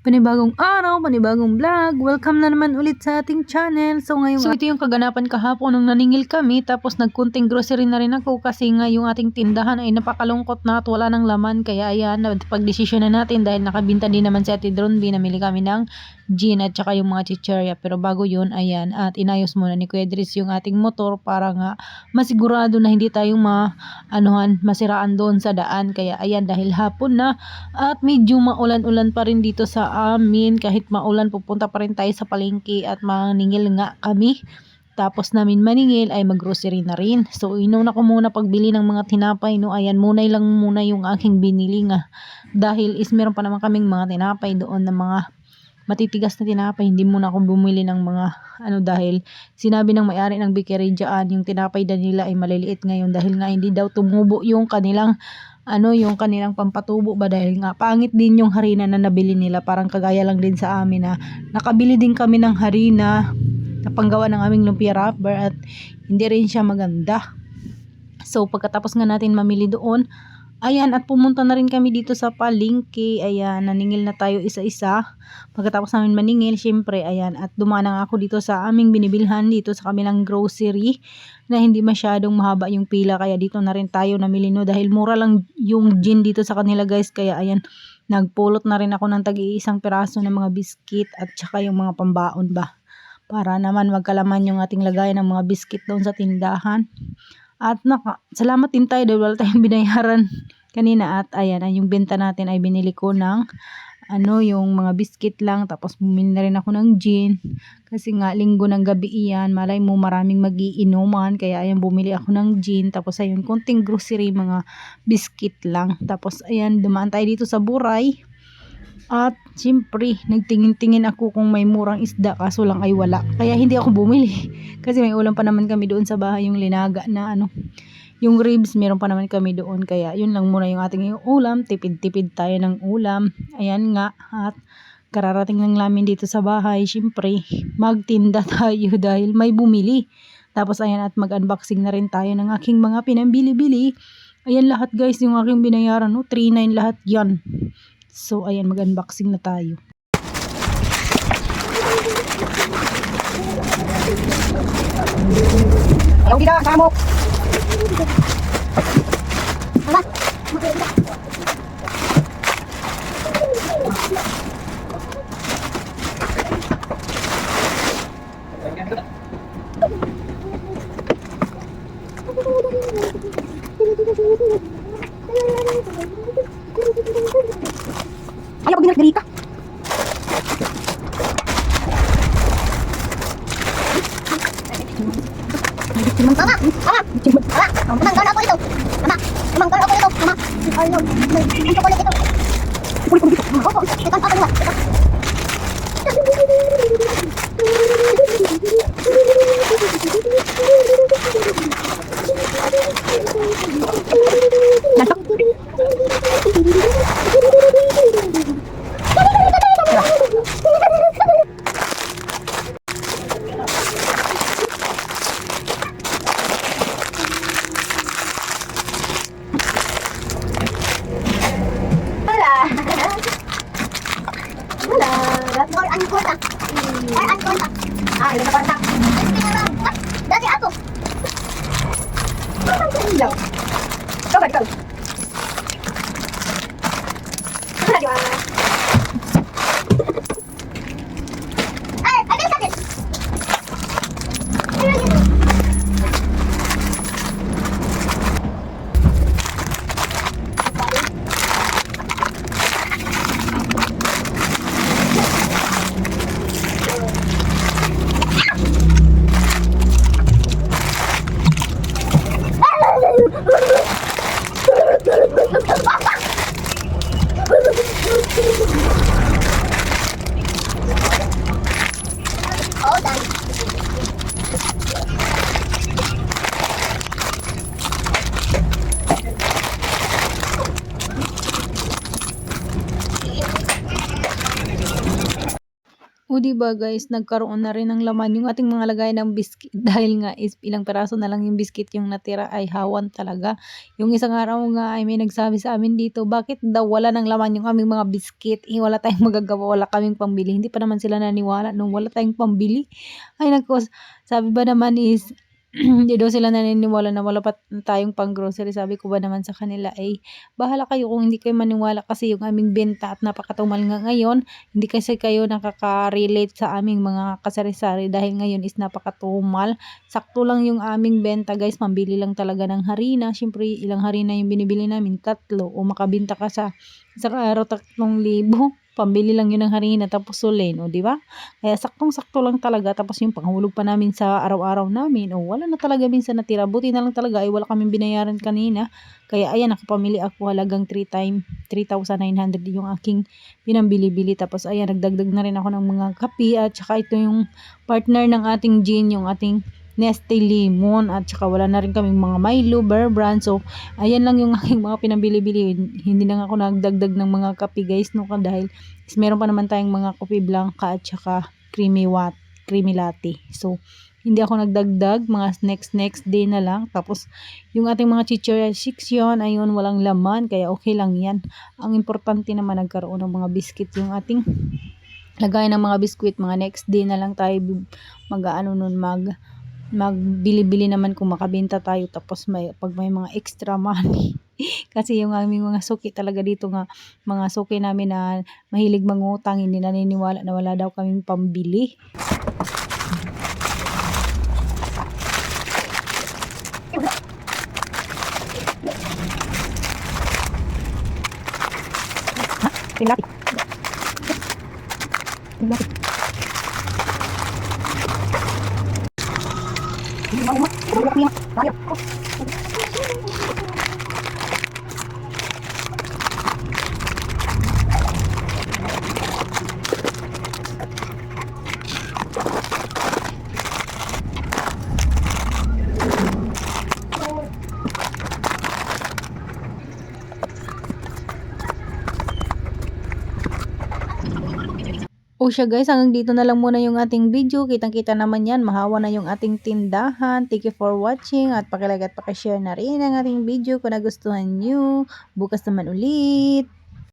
Panibagong araw, panibagong vlog. Welcome na naman ulit sa ating channel. So ito yung kaganapan kahapon nung naningil kami, tapos nagkunting grocery na rin ako kasi nga yung ating tindahan ay napakalungkot na at wala ng laman. Kaya ayan, pagdesisyon na natin dahil nakabinta din naman si Ate Dronby, namili kami ng gin at saka yung mga chicherya. Pero bago yun, ayan, at inayos muna ni Kuya Dris yung ating motor para nga masigurado na hindi tayong masiraan doon sa daan. Kaya ayan, dahil hapon na at medyo maulan-ulan pa rin dito sa amin, kahit maulan pupunta pa rin tayo sa palengke at maningil nga kami. Tapos namin maningil ay maggrocery na rin. So inuna ko muna pagbili ng mga tinapay, no. Ayan, munay lang muna yung aking binili nga. Dahil meron pa naman kaming mga tinapay doon na mga matitigas na tinapay. Hindi muna ako bumili ng mga dahil sinabi ng may-ari ng bakery dyan, yung tinapay nila ay maliliit ngayon dahil nga hindi daw tumubo yung kanilang yung kanilang pampatubo ba, dahil nga pangit din yung harina na nabili nila. Parang kagaya lang din sa amin na nakabili din kami ng harina na panggawa ng aming lumpia wrapper at hindi rin siya maganda. So pagkatapos nga natin mamili doon, ayan, at pumunta na rin kami dito sa palengke. Ayan, naningil na tayo isa-isa. Pagkatapos namin maningil, syempre, ayan, at dumaan ako dito sa aming binibilhan dito sa kamilang grocery na hindi masyadong mahaba yung pila. Kaya dito na rin tayo namili, no, dahil mura lang yung gin dito sa kanila, guys. Kaya ayan, nagpulot na rin ako ng tag-iisang piraso ng mga biskit at saka yung mga pambaon ba, para naman magkalaman yung ating lagayan ng mga biskit doon sa tindahan. At salamat din tayo dahil wala tayong binayaran kanina. At ayan, yung benta natin ay binili ko ng yung mga biscuit lang. Tapos bumili na rin ako ng gin kasi nga linggo ng gabi iyan, malay mo maraming magiinuman. Kaya ayan, bumili ako ng gin. Tapos ayun, konting grocery, mga biscuit lang. Tapos ayan, dumaan tayo dito sa Buray. At siyempre, nagtingin-tingin ako kung may murang isda, kaso lang ay wala. Kaya hindi ako bumili. Kasi may ulam pa naman kami doon sa bahay, yung linaga na yung ribs, meron pa naman kami doon. Kaya yun lang muna yung ating ulam. Tipid-tipid tayo ng ulam. Ayan nga, at kararating lang namin dito sa bahay. Siyempre, magtinda tayo dahil may bumili. Tapos ayan, at mag-unboxing na rin tayo ng aking mga pinambili-bili. Ayan lahat, guys, yung aking binayaran, no? 3.9 lahat yan. So ayan, mag-unboxing na tayo. Ayaw kita, sama mo. Hala. Ayaw, pag ka. Mama! Mama! Mama! Manggal ako ito! Mama! Manggal ako ito! Mama! Ayaw! May chocolate ito! Ipuli ko dito! Oo! Tekan ako nila! Nasok! Ini na kontak. Dati ako. Ilaw. Coba kau. Ada sakit. O di ba guys, nagkaroon na rin ng laman yung ating mga lagay ng biscuit dahil nga is ilang peraso na lang yung biscuit yung natira ay hawan talaga. Yung isang araw nga ay may nagsabi sa amin dito, bakit daw wala ng laman yung aming mga biscuit? Eh, wala tayong magagawa, wala kaming pambili. Hindi pa naman sila naniwala nung wala tayong pambili. Ay nako, sabi ba naman is hindi daw sila naniniwala na wala pa tayong pang grocery. Sabi ko ba naman sa kanila ay bahala kayo kung hindi kayo maniwala kasi yung aming benta at napakatumal nga ngayon. Hindi kasi kayo nakaka-relate sa aming mga kasari-sari dahil ngayon is napakatumal. Sakto lang yung aming benta guys, pambili lang talaga ng harina. Siyempre ilang harina yung binibili namin, 3 o makabenta ka sa isang araw 3,000. Pambili lang yun ng harina tapos sulin, o di ba? Kaya saktong-sakto lang talaga tapos yung panghulog pa namin sa araw-araw namin, o wala na talaga minsan natira. Buti na lang talaga ay wala kaming binayaran kanina. Kaya ayan, nakapamili ako halagang 3,900 yung aking pinambili-bili. Tapos ayan, nagdagdag na rin ako ng mga kape at saka ito yung partner ng ating gin, yung ating Nestle Lemon, at saka wala na rin kaming mga Milo, Bear Brand. So ayan lang yung aking mga pinambili-bili. Hindi na ako nagdagdag ng mga kape guys, no, dahil meron pa naman tayong mga kopi blanca at saka creamy latte. So hindi ako nagdagdag, mga next day na lang. Tapos yung ating mga chichirya section, ayun, walang laman, kaya okay lang yan. Ang importante naman nagkaroon ng mga biscuit yung ating lagay ng mga biskuit. Mga next day na lang tayo magbili-bili naman kung makabenta tayo. Tapos pag may mga extra money kasi yung aming mga suki talaga dito nga, mga suki namin na mahilig mangutang, hindi naniniwala na wala daw kaming pambili. O siya guys, hanggang dito na lang muna yung ating video. Kitang-kita naman yan, mahawa na yung ating tindahan. Thank you for watching at pakilike at pakishare na rin ang ating video kung nagustuhan nyo. Bukas naman ulit.